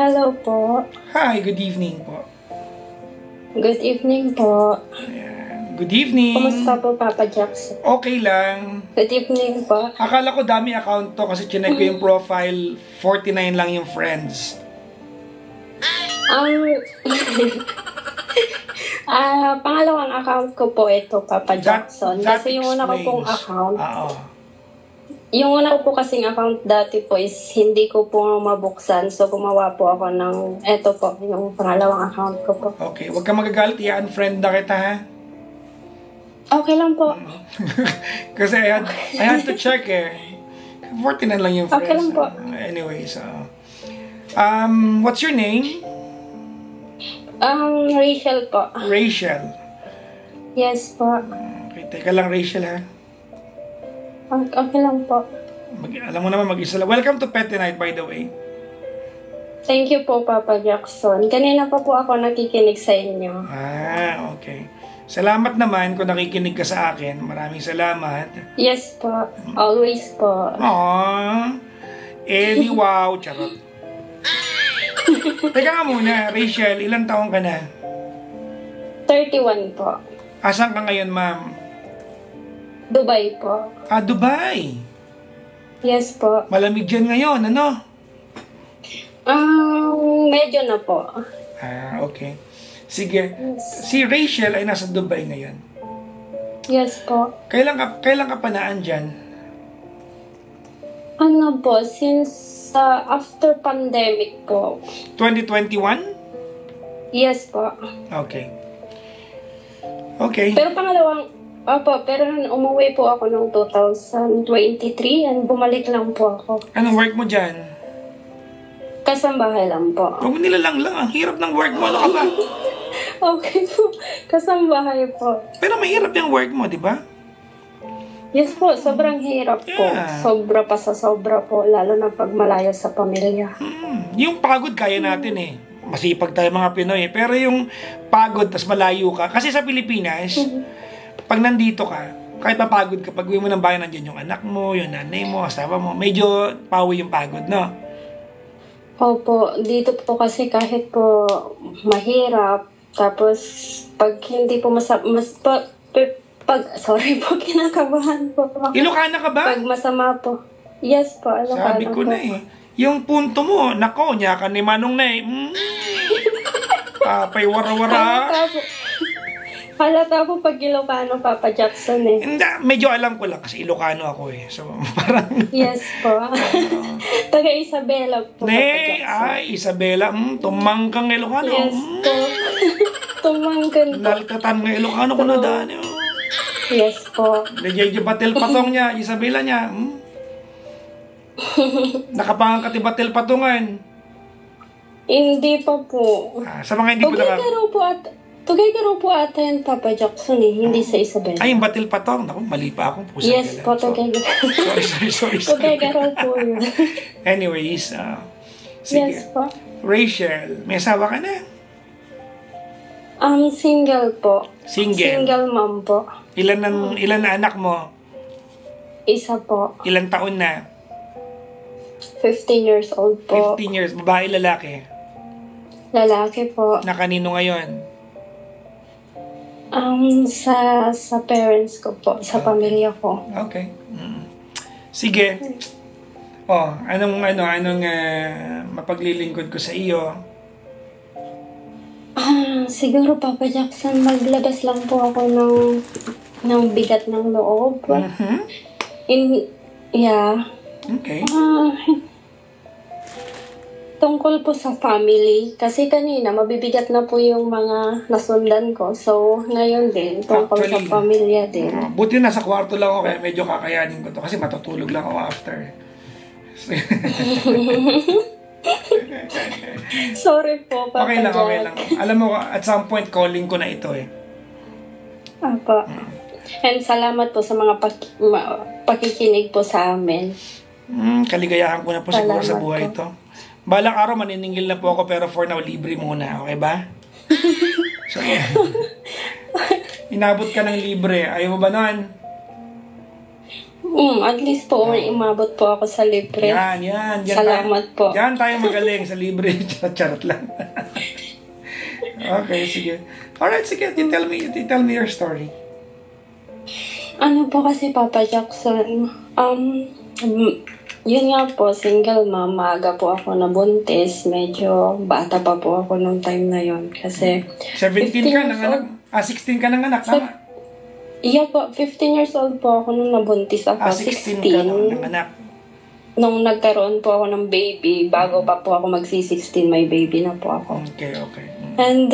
Hello po. Hi, good evening po. Good evening po. Ayan. Good evening. Kumusta po, Papa Jackson? Okay lang. Good evening po. Akala ko dami account to kasi chinek ko yung profile, 49 lang yung friends. Pangalawang account ko po ito, Papa Jackson. That Kasi yung una ko pong explains. account, Oo. yung una ko po kasing account dati po is hindi ko po mabuksan. So, gumawa po ako ng, eto po, yung pangalawang account ko po. Okay, wag ka magagalit, i-unfriend na kita ha. Okay lang po. Kasi I had to check eh. 49 lang yung friends. Okay lang po. Anyway, so what's your name? Rachel po. Rachel. Yes po. Okay, teka lang Rachel ha. Okay lang po. Alam mo naman mag-isa lang. Welcome to Petty Night by the way. Thank you po, Papa Jackson. Kanina pa po ako nakikinig sa inyo. Okay. Salamat naman kung nakikinig ka sa akin. Maraming salamat. Yes po. Always po. Aww. Eddie, wow. Charot. Teka nga muna, Rachel, ilang taong ka na? 31 po. Asan ka ngayon, ma'am? Dubai po. Dubai. Yes po. Malamig dyan ngayon, ano? Medyo na po. Okay. Sige. Si Rachel ay nasa Dubai ngayon. Yes po. Kailan ka pa naan dyan? Ano po, since after pandemic po. 2021? Yes po. Okay. Okay. Pero pero umuwi po ako noong 2023 and bumalik lang po ako. Anong work mo dyan? Kasambahay lang po. Huwag mo nilalang lang. Ang hirap ng work mo. Ano ka ba? Okay po. Kasambahay po. Pero mahirap yung work mo, di ba? Yes po, sobrang hirap po. Yeah. Sobra pa sa sobra po, lalo na pag malayo sa pamilya. Yung pagod kaya natin eh. Masipag tayo mga Pinoy eh. Pero yung pagod tas malayo ka. Kasi sa Pilipinas, pag nandito ka, kahit mapagod ka, pag uwi mo ng bayan, nandiyan yung anak mo, yung nanay mo, asawa mo, medyo pawi yung pagod, no? Opo, dito po kasi kahit po mahirap, tapos pag hindi po sorry po, kinakabahan po ako. Ilocana ka ba? Pag masama po. Yes po, alam Sabi ko na eh. Yung punto mo, nako, niya ka ni Manong na eh. Papay wara-wara. Halata po pag Ilocano, Papa Jackson eh. Hindi, medyo alam ko lang kasi Ilocano ako eh. So, parang... Yes po. Taga Isabela po, Papa Jackson. Isabela, tumangkang Ilocano. Yes po. Tumangkan po. Nalkatan ng Ilocano ko na daan eh. Yes po. Lejeje batil patong niya, Isabela niya. Nakapangkat ni batil patungan. Hindi pa po. Sa mga hindi ko lang... Tugay-garo po ata yan, Papa Jackson eh. Hindi sa Isabela. Ay, yung batil patong. Naku, mali pa akong pusa. Yes po, tugay-garo. Sorry. Tugay-garo po yun. Anyways, sige. Yes po. Rachel, may asawa ka na? Single po. Single? Single mom po. Ilan na anak mo? Isa po. Ilang taon na? 15 years old po. 15 years. Babae, lalaki? Lalaki po. Na kanino ngayon? Sa parents ko po. Sa pamilya ko. Okay. Sige. Anong mapaglilingkod ko sa iyo? Siguro, Papa Jackson, maglabas lang po ako ng bigat ng loob. Okay. Tungkol po sa family. Kasi kanina, mabibigat na po yung mga nasundan ko. So, ngayon din, tungkol sa pamilya din. Buti nasa kwarto lang ako, kaya medyo kakayanin ko to. Kasi matutulog lang ako after. Sorry po, Papa Okay lang. Jack. Alam mo, at some point, calling ko na ito eh. Apa. And salamat po sa mga pakikinig po sa amin. Kaligayahan ko na po siguro sa Salamat buhay po. ito. Balang araw, maniningil na po ako, pero for now, libre muna. Okay ba? So, yeah. Inabot ka ng libre. Ayaw mo ba nun? At least po, may umabot po ako sa libre. Yan. Salamat po. Yan tayo magaling sa libre. Charot lang. Okay, sige. Alright, sige. Tell me your story. Ano po kasi, Papa Jackson, yun nga po, single mom, maaga po ako nabuntis. Medyo bata pa po ako nung time na yun. Kasi 17 ka ng anak. 16 ka ng anak, tama? Iya po, 15 years old po ako nung nabuntis ako. 16 ka ng anak. Nung nagkaroon po ako ng baby, bago pa po ako magsi-16, may baby na po ako. Okay. And,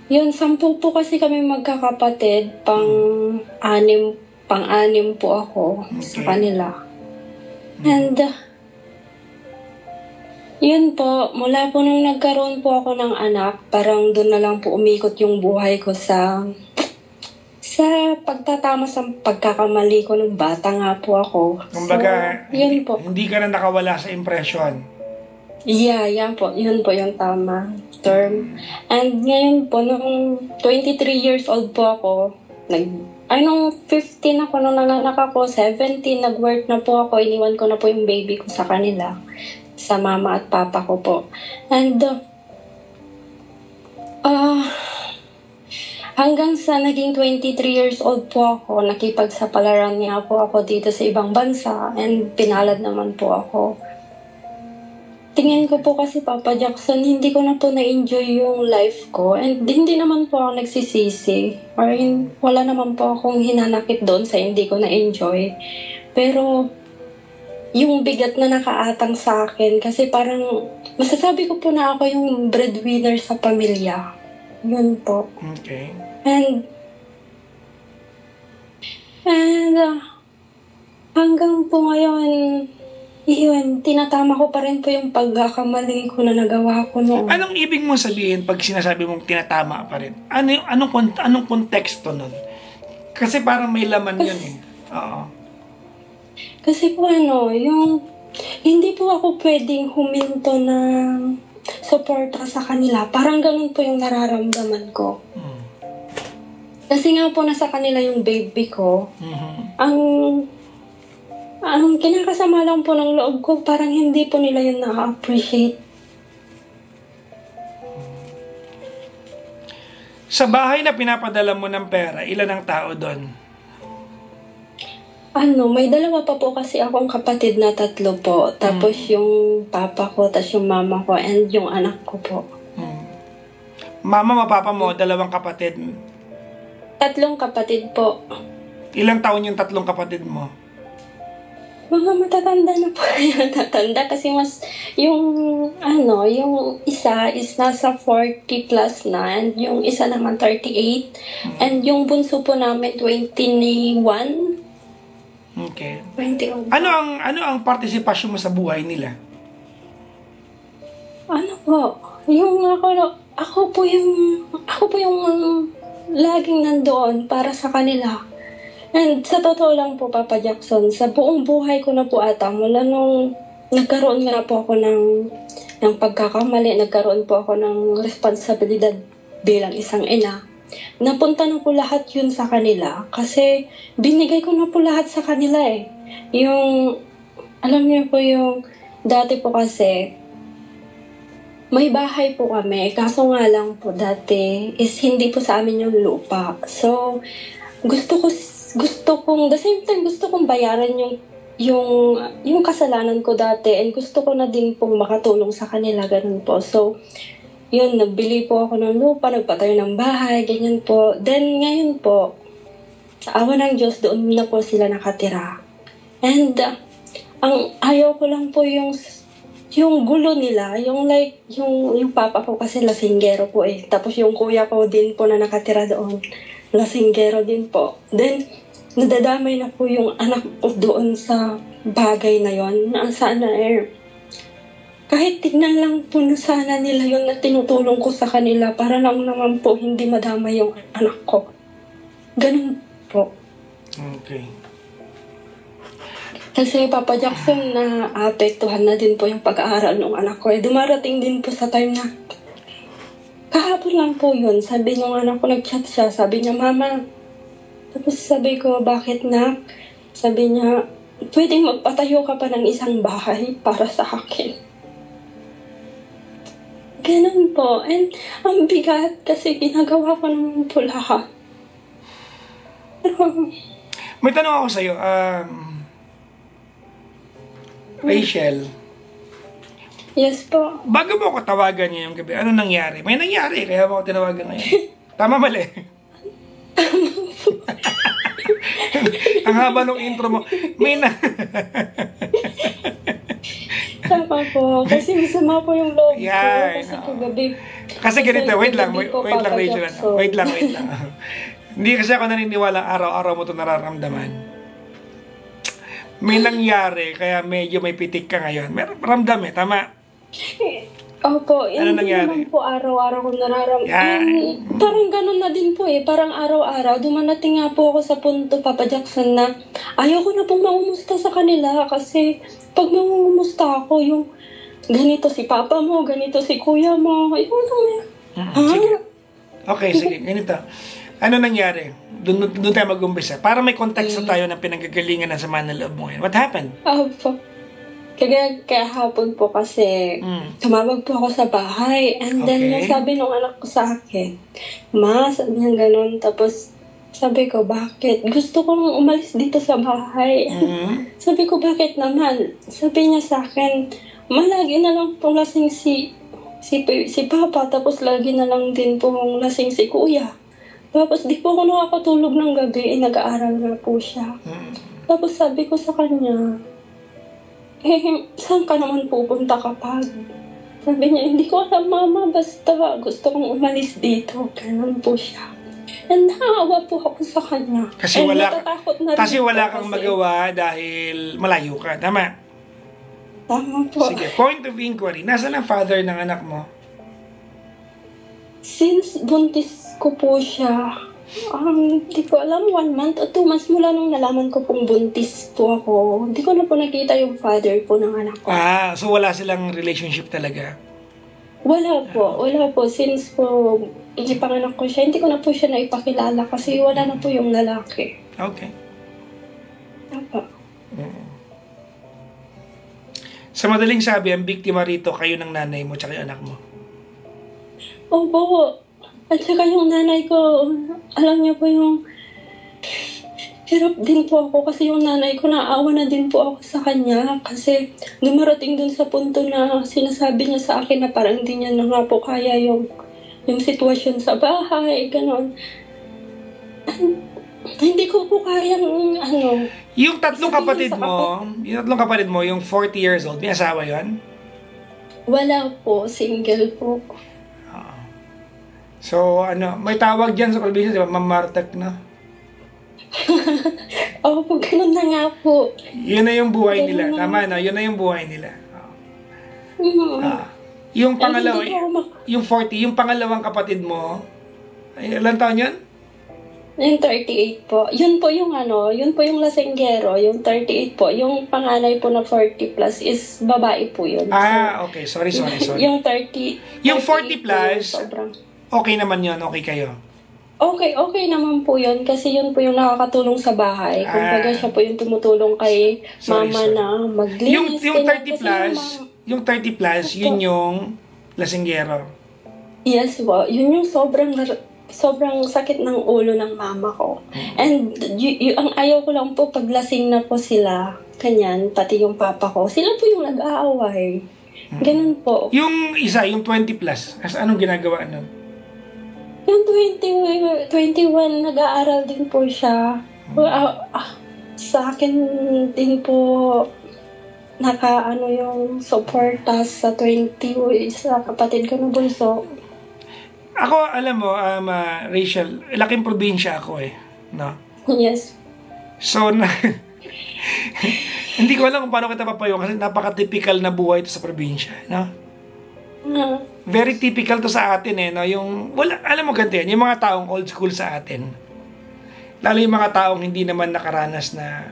yun, 10 po kasi kami magkakapatid, pang-anim po ako sa kanila. And, yun po, mula po nung nagkaroon po ako ng anak, parang doon na lang po umikot yung buhay ko sa pagtatama sa pagkakamali ko nung bata nga po ako. Kumbaga, so, yun po. Hindi ka na nakawala sa impression. Yeah, yan po. Yun po yung tama term. And ngayon po, nung 23 years old po ako, nung 15 ako, nung nanganak ako, 17, nag-work na po ako, iniwan ko na po yung baby ko sa kanila, sa mama at papa ko po. And, hanggang sa naging 23 years old po ako, nakipagsapalaran niya po ako dito sa ibang bansa, and pinalad naman po ako. Tingin ko po kasi, Papa Jackson, hindi ko na po na-enjoy yung life ko. And hindi naman po ako nagsisisi. Or wala naman po akong hinanakit doon sa hindi ko na-enjoy. Pero yung bigat na nakaatang sa akin, kasi parang masasabi ko po na ako yung breadwinner sa pamilya. Yun po. Okay. And hanggang po ngayon, yun, tinatama ko pa rin po yung pagkakamali ko na nagawa ko noon. Anong ibig mong sabihin pag sinasabi mong tinatama pa rin? Anong konteksto nun? Kasi parang may laman yun eh. Oo. Kasi po yung hindi po ako pwedeng huminto ng suporta sa kanila. Parang ganun po yung nararamdaman ko. Kasi nga po nasa kanila yung baby ko. Ang kinakasama lang po ng loob ko, parang hindi po nila yun na-appreciate. Sa bahay na pinapadala mo ng pera, ilan ang tao doon? May 2 pa po kasi akong kapatid na 3 po. Tapos yung papa ko, tapos yung mama ko, and yung anak ko po. Mama, papa mo, 2 kapatid. 3 kapatid po. Ilang taon yung 3 kapatid mo? Mga matatanda na po yung tatanda kasi mas yung isa is nasa 40 plus na, and yung isa naman 38, and yung bunso po namin 21. Okay. 21. Ano ang partisipasyon mo sa buhay nila? Yung ako po yung laging nandoon para sa kanila. And sa totoo lang po, Papa Jackson, sa buong buhay ko na po ata, mula nung nagkaroon nga po ako ng pagkakamali, nagkaroon po ako ng responsibilidad bilang isang ina, napunta na po lahat yun sa kanila. Kasi binigay ko na po lahat sa kanila eh. Alam niyo po yung, dati po kasi, may bahay po kami, kaso nga lang po dati is hindi po sa amin yung lupa. So, the same time, gusto kong bayaran yung kasalanan ko dati, and gusto ko na din pong makatulong sa kanila, ganun po. So, yun, nagbili po ako ng lupa, nagpatayo ng bahay, ganyan po. Then, ngayon po, sa awa ng Diyos, doon na po sila nakatira. And, ang ayaw ko lang po yung gulo nila, yung papa ko kasi lasinggero po eh. Tapos yung kuya ko din po na nakatira doon, lasinggero din po. Then, nadadamay na po yung anak ko doon sa bagay na yon. Sana kahit tignan lang po na sana nila yon na tinutulong ko sa kanila para lang naman po hindi madamay yung anak ko. Ganun po. Okay. Kasi Papa Jackson, na apektuhan na din po yung pag-aaral ng anak ko. Dumarating din po sa time na kahapon lang po yun. Sabi ng anak ko, nag-chat siya. Sabi niya, Mama, Tapos sabi ko, bakit na? Sabi niya, pwedeng magpatayo ka pa ng isang bahay para sa akin. Ganun po. And ang bigat kasi ginagawa ko naman po lahat. Pero, May tanong ako sa'yo, Rachel, yes po. bago mo ako tawagan ngayong gabi, ano nangyari? May nangyari, kaya mo ako tinawagan ngayon. Tama mali? Ang haba ng intro mo. May na... Tama po. Kasi masama po yung loob ko. Yan, Kasi oo. kagabi. Kasi ganito, wait lang, kagabi ko wait lang, Rachel. papajakso. Wait lang. Hindi kasi ako naniniwala araw-araw mo ito nararamdaman. May nangyari, kaya medyo may pitik ka ngayon. May ramdam tama? Opo, Ano hindi nangyari? naman po araw-araw ko nararamdaman. Yan. Parang ganun na din po Parang araw-araw, dumanating nga po ako sa punto, Papa Jackson, na ayoko na pong mangumusta sa kanila kasi pag mangumusta ako, yung ganito si Papa mo, ganito si Kuya mo, ayun lang. Sige. Okay, sige. Ganito. Ano nangyari? Doon tayo mag-umpisa. Para may context tayo ng pinanggagalingan ng sama ng loob mo ngayon. What happened? Opo. Kaya kahapon po kasi tumawag po ako sa bahay. And then Okay. sabi nung anak ko sa akin, Ma, sabi niya ganun. Tapos sabi ko, bakit? Gusto ko nang umalis dito sa bahay. Sabi ko, bakit naman? Sabi niya sa akin, Ma, lagi na lang pong lasing si Papa. Tapos lagi na lang din pong lasing si Kuya. Tapos di po ako nakakatulog ng gabi. Nag-aaral na po siya. Tapos sabi ko sa kanya, saan ka naman pupunta kapag? Sabi niya, hindi ko alam, Mama, basta gusto kong umalis dito. Ganun po siya. And naawa po ako sa kanya. Kasi And wala, natatakot na rin kasi po wala kang kasi- magawa dahil malayo ka. Tama? Tama po. Sige, point of inquiry. Nasaan ang father ng anak mo? Since buntis ko po siya, hindi ko alam, 1 month o 2 months mula nung nalaman ko pong buntis po ako, hindi ko na po nakita yung father po ng anak ko. So wala silang relationship talaga? Wala po. Since po, ipanganak ko siya, hindi ko na po siya naipakilala kasi wala na po yung lalaki. Okay. Apa. Sa madaling sabi, ang biktima rito, kayo ng nanay mo tsaka yung anak mo. Opo. At saka yung nanay ko, alam niyo po yung hirap din po ako kasi yung nanay ko, naawa na din po ako sa kanya kasi dumarating dun sa punto na sinasabi niya sa akin na parang hindi niya na nga po kaya yung sitwasyon sa bahay, gano'n. Hindi ko po kayang Yung tatlong sabihin kapatid sa mo, yung 40 years old, may asawa yon? wala po, single po. So, may tawag dyan sa probinsya, di ba? Mamartak na. Opo, ganun na nga po. Yun na yung buhay Ganun nila. na. Tama na, yun na yung buhay nila. Mhm. Yung Ay, pangalawa, hindi ko yung 40, yung pangalawang kapatid mo, ilan taon yun? Yung 38 po. Yun po yung yun po yung lasenggero, yung 38 po. Yung panganay po na 40 plus is babae po yun. Okay. Sorry. Yung 30, Yung 40 38 po yung plus, sobrang. okay naman yun, okay kayo. Okay naman po yun kasi yun po yung nakakatulong sa bahay. Kumbaga siya po yung tumutulong kay Sorry. mama na maglinis. Yung ganyan. 30 Kasi plus, yung 30 plus, yun Opo. yung lasinggero. Yes po. Yun yung sobrang sakit ng ulo ng mama ko. And ang ayaw ko lang po paglasing na po sila, kanyan, pati yung papa ko, sila po yung nag-aaway. Ganun po. Yung isa, yung 20 plus, anong ginagawa nun? Yung 21, nag-aaral din po siya. Sa akin din po, yung suporta sa 20 sa kapatid ko na bunso. Ako, alam mo, Rachel, laking probinsya ako no? Yes. So, hindi ko alam kung paano kita papayong kasi napaka-typical na buhay ito sa probinsya, no? Very typical to sa atin, no? Alam mo ganito yan, yung mga taong old school sa atin, lalo yung mga taong hindi naman nakaranas na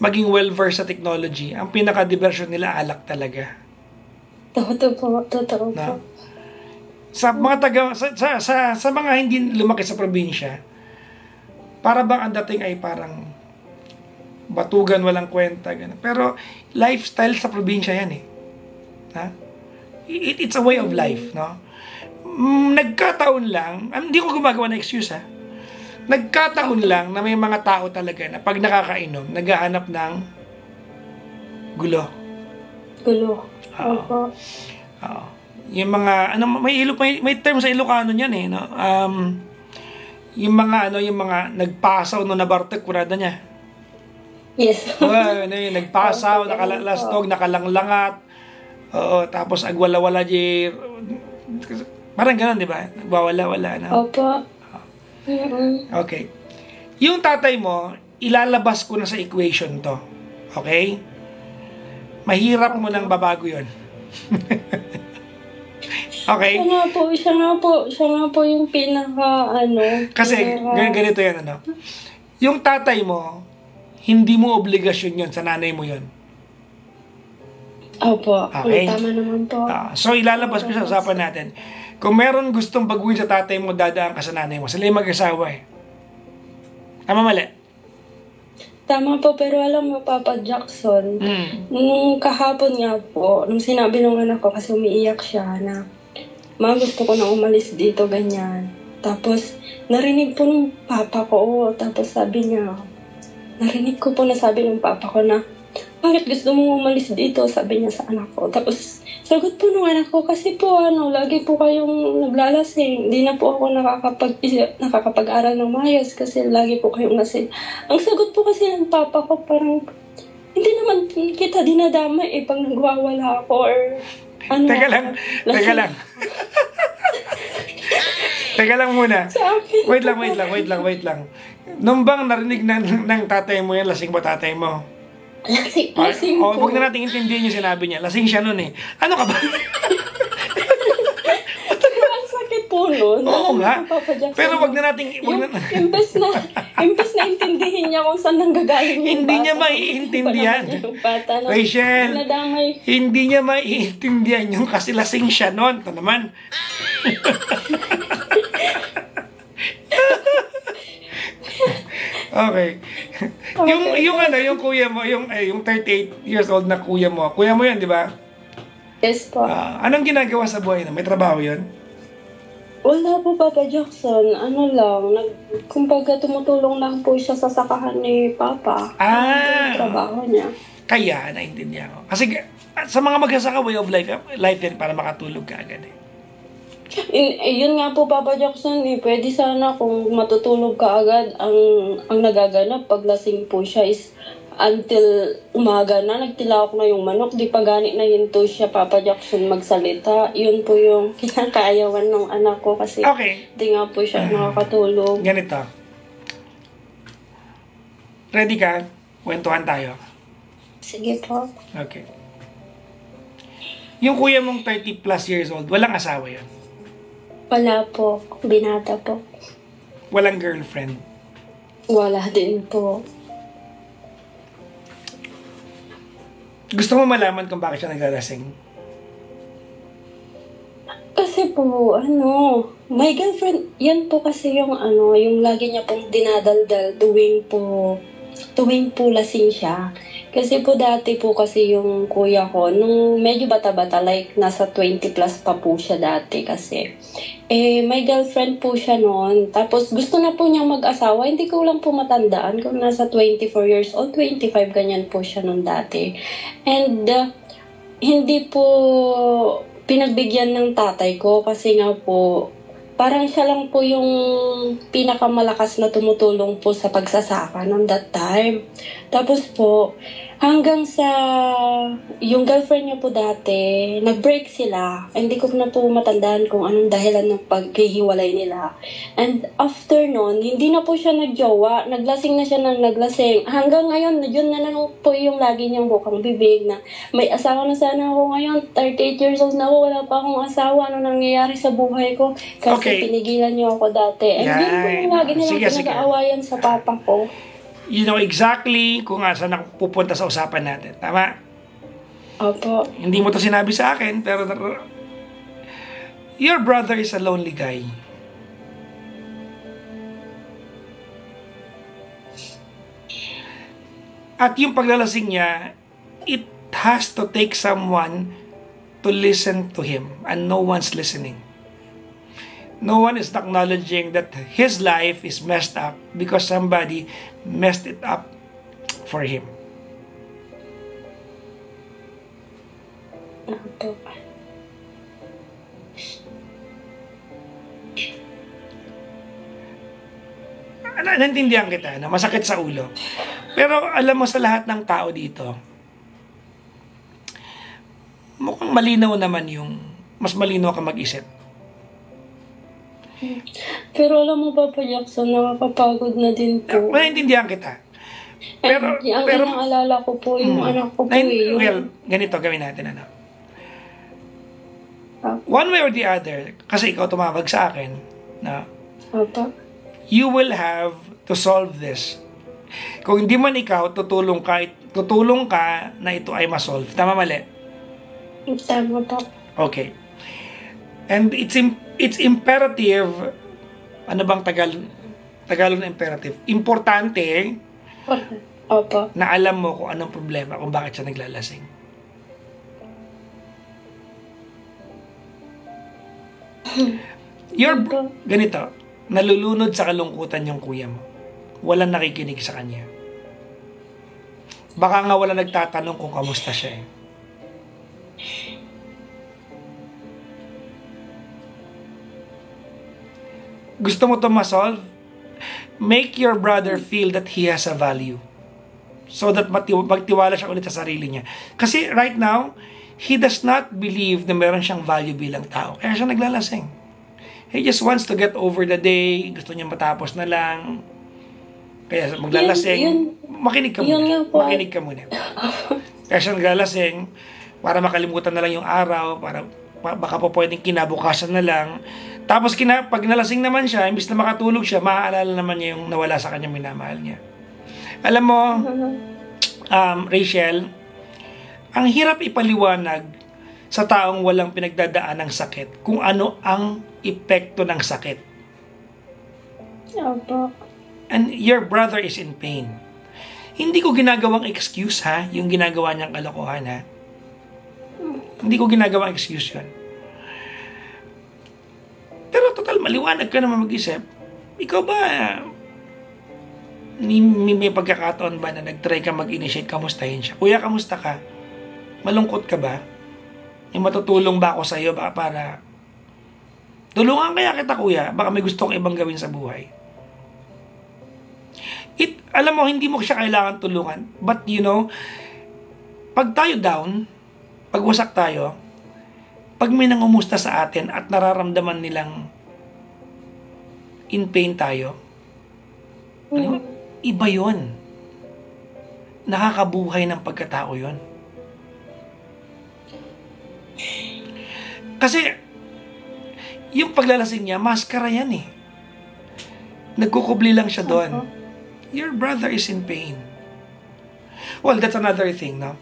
maging well-versed sa technology, ang pinaka-diversion nila alak talaga. Totoo po. No? Sa mga taga sa mga hindi lumaki sa probinsya, para bang ang dating ay parang batugan walang kwenta ganun. Pero lifestyle sa probinsya 'yan eh. Ha? It's a way of life, no? Nagkataon lang, hindi ko gumagawa ng excuse ha. Nagkataon lang na may mga tao talaga na pag nakakainom, naghahanap ng gulo. Gulo. Oo. Opo. Oo. Yung mga may term sa Ilocano niyan eh, no? Yung mga nagpasaw no nabartek kurada niya. Yes. Nagpasaw, nakalalastog, nakalanglangat. Oo, tapos agwala-wala di parang gano'n, di ba? Nagwawala-wala na. Opo. Okay. Yung tatay mo, ilalabas ko na sa equation to. Okay? Mahirap mo nang babago yun. Okay? Siya nga po yung Kasi, ganito yan, Yung tatay mo, hindi mo obligasyon yun sa nanay mo yun. Opo. Okay? Tama naman po. So, ilalabas ko sa usapan natin. Kung meron gustong baguhin sa tatay mo, dadaan ka sa nanay mo. Sila yung mag-asawa eh. Tama mali? Tama po, pero alam mo, Papa Jackson, nung kahapon nga po, nung sinabi ng anak ko, kasi umiiyak siya na, Ma, gusto ko na umalis dito, ganyan. Tapos, narinig po ng papa ko, tapos sabi niya, narinig ko po na sabi ng papa ko na, bakit gusto mo umalis dito? Sabi niya sa anak ko. Tapos, sagot po ng anak ko, kasi po, lagi po kayong naglalasing. Hindi na po ako nakakapag-aral ng mayos kasi lagi po kayong lasing. Ang sagot po kasi ng papa ko, parang, hindi naman kita dinadama pag nagwawala ako or Teka lang. Teka lang muna. Wait lang. Nung bang narinig ng tatay mo yan, lasing ba tatay mo? Lasing po. Huwag na natin intindihin yung sinabi niya. Lasing siya nun eh. Ano ka ba? Ang sakit po nun. Oo nga. Pero wag na natin... Imbes na intindihin niya kung saan nanggagaling yung Hindi niya maiintindihan. Rachel, hindi niya maiintindihan yung kasi lasing siya nun. Ito naman. Okay. Yung kuya mo, yung 38 years old na kuya mo yan, di ba? Yes po. Anong ginagawa sa buhay na? May trabaho yun? Wala po, Papa Jackson. Kumbaga tumutulong lang po siya sa sakahan ni Papa. Yung trabaho niya. Kaya, naintindihan ko. Kasi sa mga magsasaka, way of life yan para makatulog ka agad eh. Yun nga po, Papa Jackson, pwede sana kung matutulog ka agad, ang nagaganap pag lasing po siya is until umaga na, nagtilawak na yung manok, di pa gani na hinto siya, Papa Jackson, magsalita. Yun po yung kinakaayawan ng anak ko kasi di nga po siya nakakatulog. Ganito. Ready ka? Kwentuhan tayo. Sige po. Okay. Yung kuya mong 30 plus years old, walang asawa yun? Wala po. Binata po. Walang girlfriend? Wala din po. Gusto mo malaman kung bakit siya naglalasing? Kasi po, my girlfriend, yan po kasi yung yung lagi niya pong dinadaldal tuwing po lasing siya. Kasi po dati po kasi yung kuya ko, nung medyo bata-bata, like nasa 20 plus pa po siya dati kasi. May girlfriend po siya noon. Tapos gusto na po niya mag-asawa. Hindi ko lang po matandaan kung nasa 24 years old, 25, ganyan po siya noon dati. And hindi po pinagbigyan ng tatay ko kasi nga po, parang siya lang po yung pinakamalakas na tumutulong po sa pagsasaka noong that time. Tapos po, hanggang sa yung girlfriend niya po dati, nag-break sila. Hindi ko na po matandaan kung anong dahilan ng paghihiwalay nila. And after nun, hindi na po siya nagjowa. Naglasing na siya ng naglasing. Hanggang ngayon, yun na lang po yung lagi niyang bukang bibig na may asawa na sana ako ngayon. 38 years old na ako, wala pa akong asawa. Ano nangyayari sa buhay ko? Kasi pinigilan niyo ako dati. And yun po yung lagi nilang pinag-aawayan sa papa ko. You know exactly kung saan pupunta sa usapan natin. Tama? Opo. Hindi mo to sinabi sa akin, pero Your brother is a lonely guy. At yung paglalasing niya, it has to take someone to listen to him, and no one's listening. No one is acknowledging that his life is messed up because somebody messed it up for him. Opo. Naintindihan kita, na masakit sa ulo. Pero alam mo, sa lahat ng tao dito, mukhang malinaw naman mas malinaw ka mag-isip. Pero alam mo ba, Jackson, nakakapagod na din po. Naintindihan kita. Pero, ang inaalala ko po, yung anak ko po well, ganito gawin natin, one way or the other, kasi ikaw tumawag sa akin, na you will have to solve this. Kung hindi man ikaw, tutulong ka na ito ay ma-solve. Tama, mali? Tama po. Okay. And it's imperative, ano bang Tagalog na imperative? Importante Opo. na alam mo kung anong problema, kung bakit siya naglalasing. Ganito, nalulunod sa kalungkutan yung kuya mo. Walang nakikinig sa kanya. Baka nga wala nagtatanong kung kamusta siya eh. Gusto mo to ma-solve? Make your brother feel that he has a value. So that magtiwala siya ulit sa sarili niya. Kasi right now, he does not believe na meron siyang value bilang tao. Kaya siya naglalasing. He just wants to get over the day. Gusto niya matapos na lang. Kaya maglalasing. Makinig ka muna. Makinig ka muna. Kaya siya naglalasing para makalimutan na lang yung araw, para baka po pwedeng kinabukasan na lang. Tapos pag nalasing naman siya, imbis na makatulog siya, maaalala naman niya yung nawala sa kanyang minamahal niya. Alam mo, Rachel, ang hirap ipaliwanag sa taong walang pinagdadaan ng sakit kung ano ang epekto ng sakit. Opo. And your brother is in pain. Hindi ko ginagawang excuse, ha, yung ginagawa niyang kalokohan, ha. Hindi ko ginagawang excuse yun. Pero total, maliwanag ka naman mag-isip. Ikaw ba, may pagkakataon ba na nag-try ka mag-initiate, kamustahin siya? Kuya, kamusta ka? Malungkot ka ba? May matutulong ba ako sa iyo ba para tulungan kaya kita, kuya? Baka may gusto kong ibang gawin sa buhay. Alam mo, hindi mo siya kailangan tulungan. But you know, pag tayo down, pag wasak tayo, pag may nangumusta sa atin at nararamdaman nilang in pain tayo, iba yon. Nakakabuhay ng pagkatao yon. Kasi, yung paglalasing niya, maskara yan eh. Nagkukubli lang siya doon. Your brother is in pain. Well, that's another thing, no?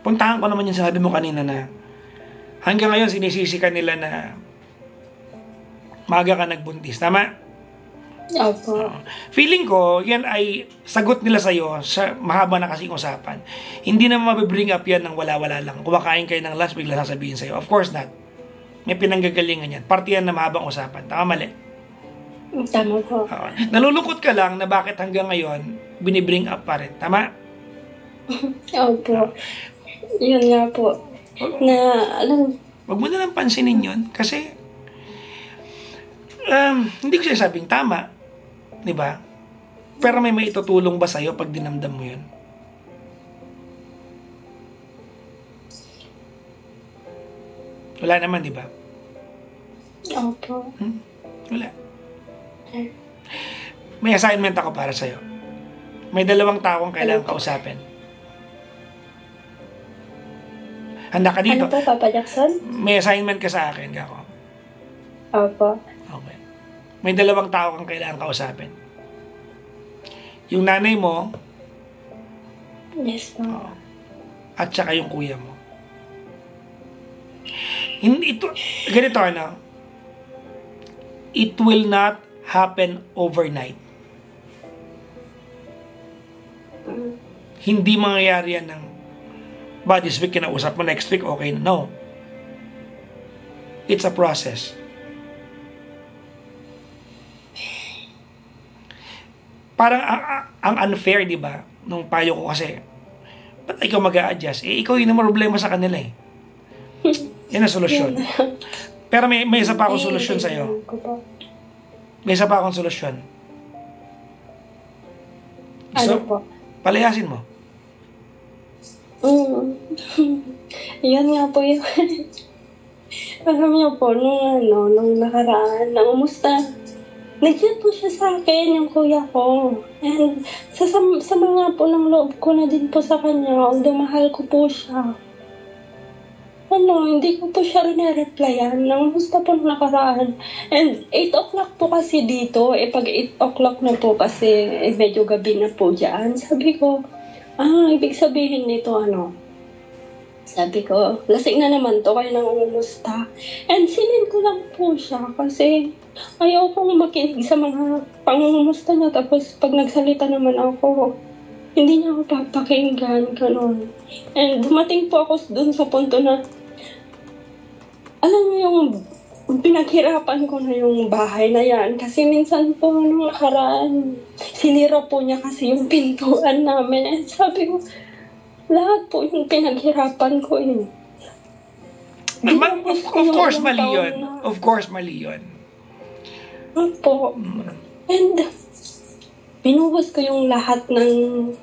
Puntahan ko naman yung sabi mo kanina na hanggang ngayon sinisisi ka nila na maaga ka nagbuntis. Tama? Opo. Feeling ko, yan ay sagot nila sa'yo sa mahaba na kasing usapan. Hindi na mabibring up yan ng wala-wala lang. Kumakain kayo ng lunch, bigla sasabihin sa'yo. Of course not. May pinanggagalingan yan. Parte yan na mahabang usapan. Tama, mali? Tama po. Nalulungkot ka lang na bakit hanggang ngayon binibring up pa rin. Tama? Opo. Yun nga po. Na, alam, wag mo na lang pansinin yun kasi hindi ko sinasabing tama. Diba? Pero may maitutulong ba sa'yo pag dinamdam mo yun? Wala naman, diba? Opo. Wala. May assignment ako para sa'yo. May 2 taong kailangan kausapin. Handa ka dito? Ano po, Papa Jackson? May assignment ka sa akin, kako. Opo. Okay. May 2 tao kang kailangan kausapin. Yung nanay mo, Yes po. at saka yung kuya mo. Hindi ito, ganito ano, it will not happen overnight. Hindi mangyayari yan ng this week kinausap mo, next week okay na. No. It's a process. Parang ang unfair, di ba? Nung payo ko kasi, ba't ikaw mag-a-adjust? Ikaw yun ang problema sa kanila eh. Yan ang solusyon. Pero may isa pa akong solusyon sa'yo. May isa pa akong solusyon. Ano po? Palayasin mo. Yan nga po yun. Alam niyo po, nung nakaraan, nangumusta. Nag-chat po siya sa akin, yung kuya ko. And sa mga po ng loob ko na din po sa kanya, although mahal ko po siya. Hindi ko po siya rin-replyan. Nangumusta po nung nakaraan. And 8 o'clock po kasi dito. Pag 8 o'clock na po kasi, medyo gabi na po dyan. Sabi ko, ibig sabihin nito Sabi ko, lasing na naman to, kaya nangungumusta. And sinin ko lang po siya kasi ayaw kong makinig sa mga pangungumusta niya. Tapos pag nagsalita naman ako, hindi niya ako papakinggan, ganun. And dumating po ako dun sa punto na, alam mo yung pinaghirapan ko na yung bahay na yan. Kasi minsan po nung nakaraan, sinira po niya kasi yung pintuan namin. And sabi ko, lahat po yung pinaghirapan ko eh. Of course, mali yun. Of course, mali yun. Opo. And, binuhos ko yung lahat ng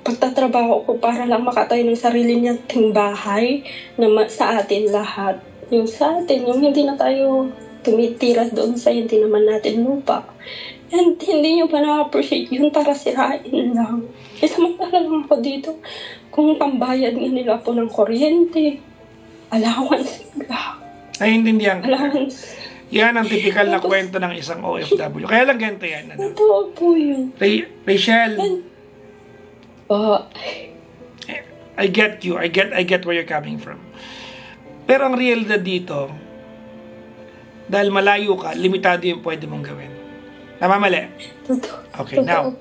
pagtatrabaho ko para lang makatayo ng sarili niyang bahay na sa atin lahat. Yung sa atin, yung hindi na tayo tumitira doon sa hindi naman natin lupa. And hindi nyo pa na-appreciate yun para sirain lang. Samantala lang ako dito kung pambayad nga nila po ng kuryente, allowance nila. Ay, hindi yan. Allowance. Yan ang typical na kwento ng isang OFW. Kaya lang ganito yan. Totoo po yun. Rachel, I get you. I get where you're coming from. Pero ang realidad dito, dahil malayo ka, limitado yung pwede mong gawin. Tama, mali? Okay, now,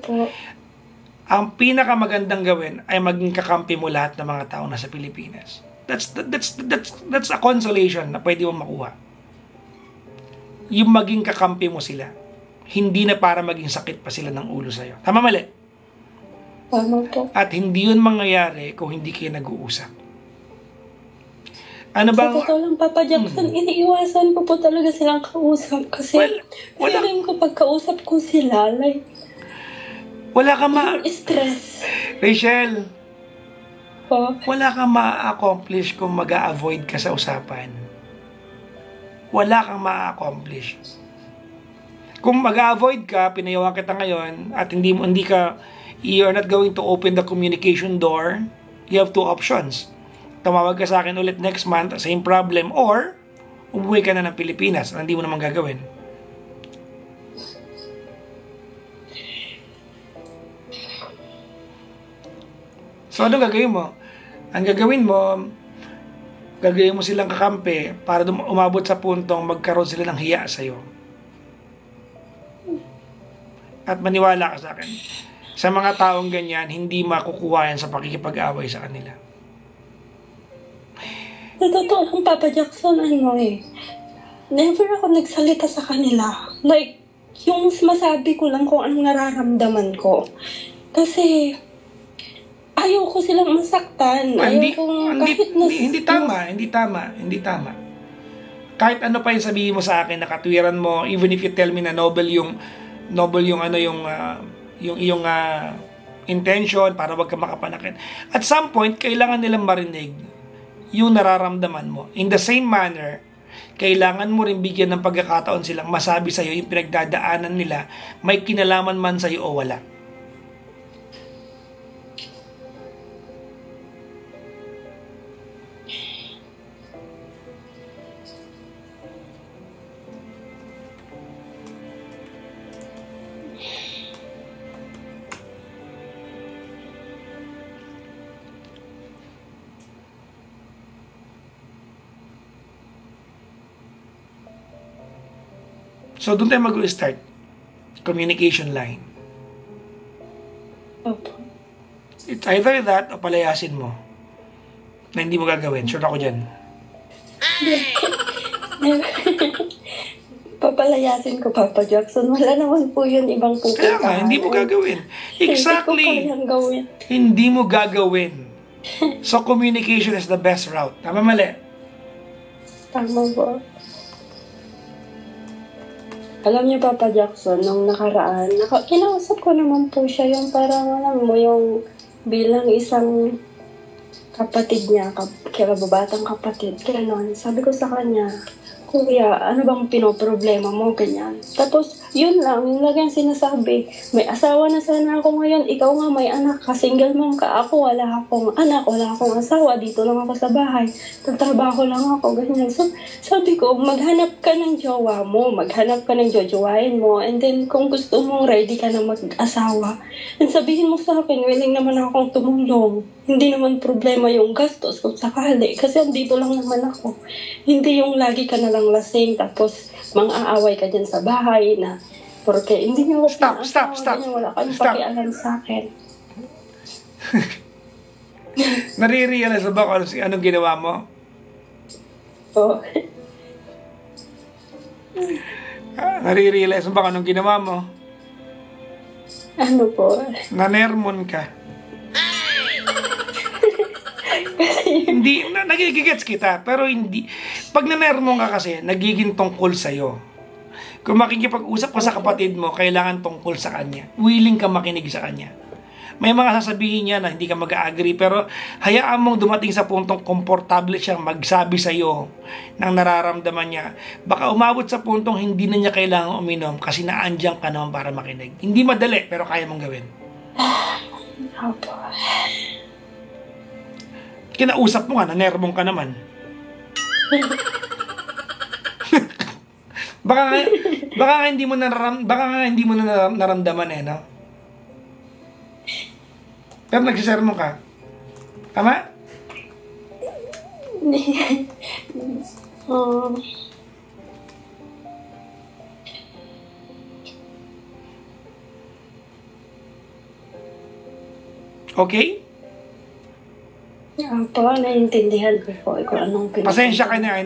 ang pinakamagandang gawin ay maging kakampi mo lahat ng mga tao na sa Pilipinas. That's a consolation na pwede mong makuha. Yung maging kakampi mo sila. Hindi na para maging sakit pa sila ng ulo sa'yo. Tama, mali? Tama po. At hindi yun mangyayari kung hindi kayo nag-uusap. Ano ba? Sa totoo lang, Papa Jackson, iniiwasan ko po talaga silang kausap. Kasi, feeling ko pagkausap ko sila, like, wala ka stress. Rachel, Po? wala kang ma-accomplish kung mag-a-avoid ka sa usapan. Wala kang ma-accomplish. Kung mag-a-avoid ka, pinayawan kita ngayon, at you're not going to open the communication door, you have two options. Tumawag ka sa akin ulit next month, same problem, or umuwi ka na ng Pilipinas na hindi mo naman gagawin. So, ano gagawin mo? Ang gagawin mo silang kakampi para umabot sa puntong magkaroon sila ng hiya sa'yo. At maniwala ka sa akin, sa mga taong ganyan, hindi makukuha yan sa pakikipag-away sa kanila. Sa totoo lang, Papa Jackson, never ako nagsalita sa kanila. Like, yung masabi ko lang kung anong nararamdaman ko. Kasi, ayaw ko silang masaktan. Hindi tama. Kahit ano pa yung sabihin mo sa akin, nakatwiran mo, even if you tell me na noble yung iyong intention para wag ka makapanakit. At some point, kailangan nilang marinig yung nararamdaman mo. In the same manner, kailangan mo rin bigyan ng pagkakataon silang masabi sa'yo yung pinagdadaanan nila, may kinalaman man sa'yo o wala. So, doon tayo mag-start. Communication line. Opo. It's either that o palayasin mo na hindi mo gagawin. Sure ako dyan. Papalayasin ko, Papa Jackson. Wala naman po yun ibang pupuntahan. Kaya nga, hindi mo gagawin. Exactly. Hindi ko kayang gawin. Hindi mo gagawin. So, communication is the best route. Tama, mali? Tama po. Alam niyo, Papa Jackson, nung nakaraan, kinausap ko naman po siya yung parang, alam mo, yung bilang isang kapatid niya, kababatang kapatid. Kaya noon, sabi ko sa kanya, Kuya, ano bang pinoproblema mo, ganyan. Tapos, yun lang, yung laging sinasabi, may asawa na sana ako ngayon, ikaw nga may anak, single mom ka, ako wala akong anak, wala akong asawa, dito lang ako sa bahay, nagtrabaho lang ako, ganyan. So, sabi ko, maghanap ka ng jowa mo, maghanap ka ng jojowain mo, and then kung gusto mong ready ka na mag-asawa, and sabihin mo sa akin, willing naman akong tumulong. Hindi naman problema yung gastos kung sakali. Kasi andito lang naman ako. Hindi yung lagi ka na lang lasing tapos mang-aaway ka dyan sa bahay na porque hindi niyo Stop. wala kayong pakialam sa akin. Nare-realize ba kung anong ginawa mo? So, Nare-realize ba kung anong ginawa mo? ano po? Nanermon ka. Hindi, nagigigets kita, pero hindi. Pag nanermon ka kasi, nagiging tungkol sa'yo. Kung makikipag-usap ka sa kapatid mo, kailangan tungkol sa kanya. Willing ka makinig sa kanya. May mga sasabihin niya na hindi ka mag-agree, pero hayaan mong dumating sa puntong komportable siyang magsabi sa'yo ng nararamdaman niya. Baka umabot sa puntong hindi na niya kailangang uminom kasi naandyan ka naman para makinig. Hindi madali, pero kaya mong gawin. Opo. Kinausap mo nga, nanermong ka naman. baka nga hindi mo naramdaman eh, no? Pero nagsisermon ka. Tama? Okay? Opo, naiintindihan ko po kung anong pinag- Pasensya ka na,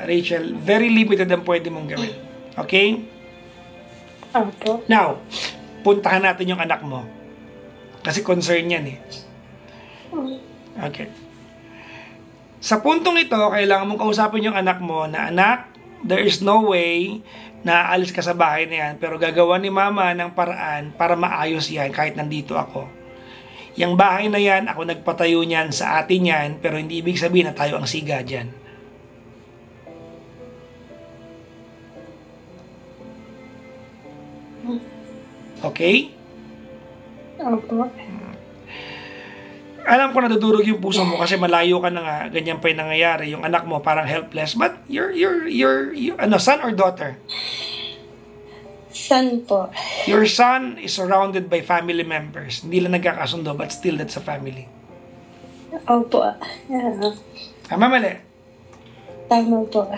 Rachel. Very limited ang pwede mong gawin. Okay? Opo. Now, puntahan natin yung anak mo. Kasi concern yan eh. Okay. Sa puntong ito, kailangan mong kausapin yung anak mo na, anak, there is no way na aalis ka sa bahay na yan, pero gagawa ni mama ng paraan para maayos yan kahit nandito ako. Yung bahay na yan, ako nagpatayo niyan sa atin yan, pero hindi ibig sabihin na tayo ang siga dyan. Okay? Opo. Alam ko nadudurog yung puso mo kasi malayo ka na nga, ganyan pa yung nangyayari. Yung anak mo parang helpless, but you're son or daughter? Son po. Your son is surrounded by family members. Hindi lang nagkakasundo, but still that's a family. Opo. Yeah. Tama, mali? Tama po.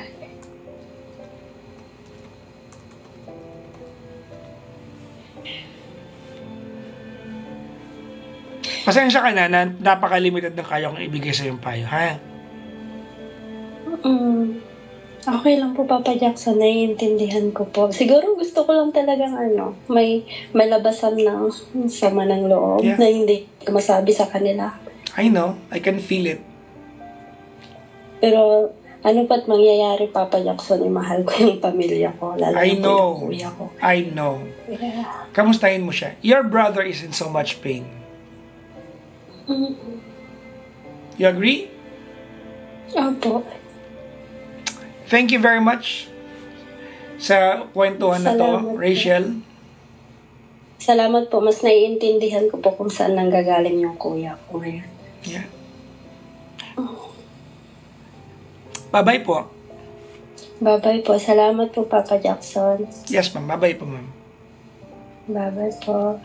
Pasensya ka na napaka-limited ng kaya kong ibigay sa yung payo, ha? Okay lang po, Papa Jackson. Naiintindihan ko po. Siguro gusto ko lang talagang may malabasan ng sama ng loob na hindi ko masabi sa kanila. I know. I can feel it. Pero ano pa't mangyayari, Papa Jackson, mahal ko yung pamilya ko. Lalo I na po know. yung kuya ko. I know. Yeah. Kamustahin mo siya. Your brother is in so much pain. You agree? Opo. Thank you very much sa kwentuhan na to, Salamat Rachel. Salamat po. Mas naiintindihan ko po kung saan nanggagaling yung kuya ko ngayon. Yeah. Bye-bye po. Bye-bye po. Salamat po, Papa Jackson. Yes, ma'am. Bye-bye po, ma'am. Bye-bye po.